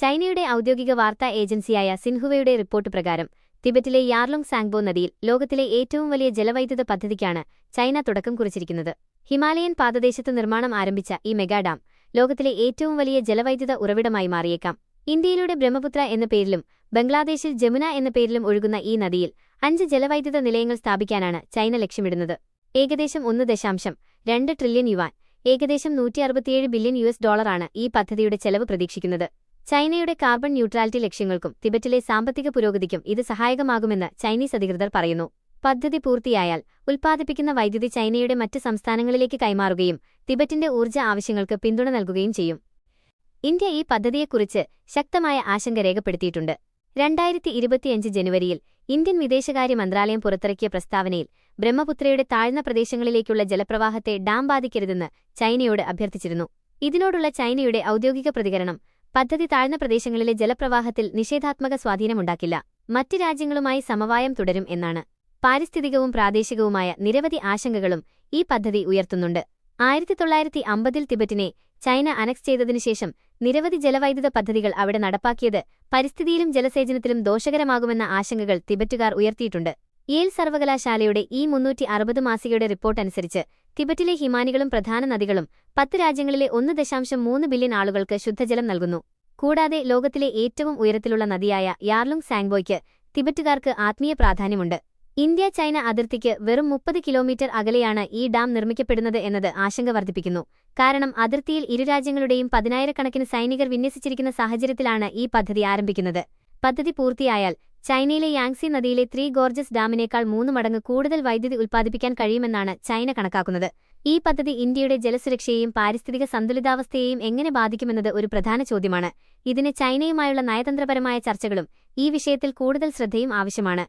ചൈനയുടെ ഔദ്യോഗിക വാർത്താ ഏജൻസിയായ സിൻഹുവയുടെ റിപ്പോർട്ട് പ്രകാരം തിബറ്റിലെ യാർലുങ് സാങ്ബോ നദിയിൽ ലോകത്തിലെ ഏറ്റവും വലിയ ജലവൈദ്യുത പദ്ധതിക്കാണ് ചൈന തുടക്കം കുറിച്ചിരിക്കുന്നത്. ഹിമാലയൻ പാദദേശത്ത് നിർമ്മാണം ആരംഭിച്ച ഈ മെഗാ ഡാം ലോകത്തിലെ ഏറ്റവും വലിയ ജലവൈദ്യുത ഉറവിടമായി മാറിയേക്കാം. ഇന്ത്യയിലൂടെ ബ്രഹ്മപുത്ര എന്ന പേരിലും ബംഗ്ലാദേശിൽ ജമുന എന്ന പേരിലും ഒഴുകുന്ന ഈ നദിയിൽ 5 ജലവൈദ്യുത നിലയങ്ങൾ സ്ഥാപിക്കാനാണ് ചൈന ലക്ഷ്യമിടുന്നത്. ഏകദേശം 1.2 ട്രില്യൺ യുവാൻ, ഏകദേശം $167 ബില്യൺ ആണ് ഈ പദ്ധതിയുടെ ചെലവ് പ്രതീക്ഷിക്കുന്നത്. ചൈനയുടെ കാർബൺ ന്യൂട്രാലിറ്റി ലക്ഷ്യങ്ങൾക്കും തിബറ്റിലെ സാമ്പത്തിക പുരോഗതിക്കും ഇത് സഹായകമാകുമെന്ന് ചൈനീസ് അധികൃതർ പറയുന്നു. പദ്ധതി പൂർത്തിയായാൽ ഉൽപ്പാദിപ്പിക്കുന്ന വൈദ്യുതി ചൈനയുടെ മറ്റ് സംസ്ഥാനങ്ങളിലേക്ക് കൈമാറുകയും തിബറ്റിന്റെ ഊർജ്ജ ആവശ്യങ്ങൾക്ക് പിന്തുണ നൽകുകയും ചെയ്യും. ഇന്ത്യ ഈ പദ്ധതിയെക്കുറിച്ച് ശക്തമായ ആശങ്ക രേഖപ്പെടുത്തിയിട്ടുണ്ട്. 2025 ജനുവരിയിൽ ഇന്ത്യൻ വിദേശകാര്യ മന്ത്രാലയം പുറത്തിറക്കിയ പ്രസ്താവനയിൽ ബ്രഹ്മപുത്രയുടെ താഴ്ന്ന പ്രദേശങ്ങളിലേക്കുള്ള ജലപ്രവാഹത്തെ ഡാം ബാധിക്കരുതെന്ന് ചൈനയോട് അഭ്യർത്ഥിച്ചിരുന്നു. ഇതിനോടുള്ള ചൈനയുടെ ഔദ്യോഗിക പ്രതികരണം, പദ്ധതി താഴ്ന്ന പ്രദേശങ്ങളിലെ ജലപ്രവാഹത്തിൽ നിഷേധാത്മക സ്വാധീനമുണ്ടാക്കില്ല, മറ്റ് രാജ്യങ്ങളുമായി സമവായം തുടരും എന്നാണ്. പാരിസ്ഥിതികവും പ്രാദേശികവുമായ നിരവധി ആശങ്കകളും ഈ പദ്ധതി ഉയർത്തുന്നുണ്ട്. 1950-ൽ തിബറ്റിനെ ചൈന അനക്സ് ചെയ്തതിനുശേഷം നിരവധി ജലവൈദ്യുത പദ്ധതികൾ അവിടെ നടപ്പാക്കിയത് പരിസ്ഥിതിയിലും ജലസേചനത്തിലും ദോഷകരമാകുമെന്ന ആശങ്കകൾ തിബറ്റുകാർ ഉയർത്തിയിട്ടുണ്ട്. യേൽ സർവകലാശാലയുടെ ഈ 360 മാസികയുടെ റിപ്പോർട്ടനുസരിച്ച് തിബറ്റിലെ ഹിമാനികളും പ്രധാന നദികളും 10 രാജ്യങ്ങളിലെ 1.3 ബില്യൺ ആളുകൾക്ക് ശുദ്ധജലം നൽകുന്നു. കൂടാതെ ലോകത്തിലെ ഏറ്റവും ഉയരത്തിലുള്ള നദിയായ യാർലുങ് സാങ്ബോയ്ക്ക് തിബറ്റുകാർക്ക് ആത്മീയ പ്രാധാന്യമുണ്ട്. ഇന്ത്യ ചൈന അതിർത്തിക്ക് വെറും 30 കിലോമീറ്റർ അകലെയാണ് ഈ ഡാം നിർമ്മിക്കപ്പെടുന്നത് എന്നത് ആശങ്ക വർദ്ധിപ്പിക്കുന്നു. കാരണം അതിർത്തിയിൽ ഇരു രാജ്യങ്ങളുടെയും 10,000-കണക്കിന് സൈനികർ വിന്യസിച്ചിരിക്കുന്ന സാഹചര്യത്തിലാണ് ഈ പദ്ധതി ആരംഭിക്കുന്നത്. പദ്ധതി പൂർത്തിയായാൽ ചൈനയിലെ യാങ്സി നദിയിലെ 3 ഗോർജസ് ഡാമിനേക്കാൾ 3 മടങ്ങ് കൂടുതൽ വൈദ്യുതി ഉൽപ്പാദിപ്പിക്കാൻ കഴിയുമെന്നാണ് ചൈന കണക്കാക്കുന്നത്. ഈ പദ്ധതി ഇന്ത്യയുടെ ജലസുരക്ഷയെയും പാരിസ്ഥിതിക സന്തുലിതാവസ്ഥയെയും എങ്ങനെ ബാധിക്കുമെന്നത് ഒരു പ്രധാന ചോദ്യമാണ്. ഇതിന് ചൈനയുമായുള്ള നയതന്ത്രപരമായ ചർച്ചകളും ഈ വിഷയത്തിൽ കൂടുതൽ ശ്രദ്ധയും ആവശ്യമാണ്.